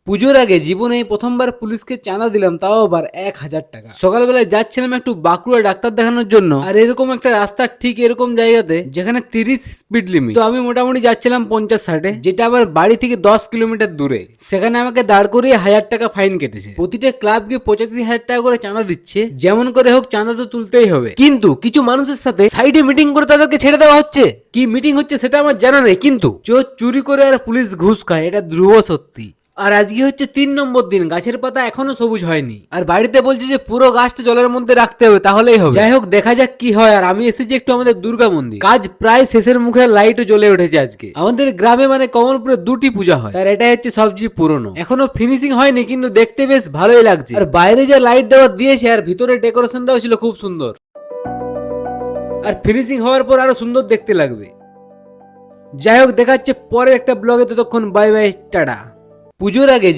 পুজোর আগে জীবনে এই প্রথমবার পুলিশকে চাঁদা দিলাম, তাও আবার 1,000 টাকা। সকালবেলায় যাচ্ছিলাম একটু বাঁকুড়া ডাক্তার দেখানোর জন্য, আর এরকম একটা রাস্তার ঠিক এরকম জায়গাতে যেখানে 30 স্পিড লিমিট, তো আমি মোটামুটি যাচ্ছিলাম 50-60, যেটা আবার বাড়ি থেকে 10 কিলোমিটার দূরে। সেখানে আমাকে দাঁড় করিয়ে 1,000 টাকা ফাইন কেটেছে। প্রতিটা ক্লাবকে 85,000 টাকা করে চাঁদা দিচ্ছে, যেমন করে হোক চাঁদা তো তুলতেই হবে। কিন্তু কিছু মানুষের সাথে সাইডে মিটিং করে তাদেরকে ছেড়ে দেওয়া হচ্ছে। কি মিটিং হচ্ছে সেটা আমার জানা নেই, কিন্তু চোর চুরি করে আর পুলিশ ঘুষ খায়, এটা ধ্রুব সত্যি। আর আজকে হচ্ছে 3 নম্বর দিন, গাছের পাতা এখনো সবুজ হয়নি, আর বাড়িতে বলছে যে পুরো গাছটা জলের মধ্যে রাখতে হবে, তাহলেই হবে। যাই হোক, দেখা যাক কি হয়। আর আমি এসেছি একটু আমাদের দুর্গা মন্দির, কাজ প্রায় শেষের মুখে, লাইটও জ্বলে উঠেছে আজকে। আমাদের গ্রামে মানে কমলপুরে 2টি পূজা হয়, আর এটাই হচ্ছে সবচেয়ে পুরনো। এখনো ফিনিশিং হয়নি, কিন্তু দেখতে বেশ ভালোই লাগছে। আর বাইরে যে লাইট দেওয়া দিয়েছে আর ভিতরে ডেকোরেশনটাও ছিল খুব সুন্দর, আর ফিনিশিং হওয়ার পর আরো সুন্দর দেখতে লাগবে। যাই হোক, দেখাচ্ছে পরের একটা ব্লগে। ততক্ষণ বাই বাই, টাটা। পুজোর আগে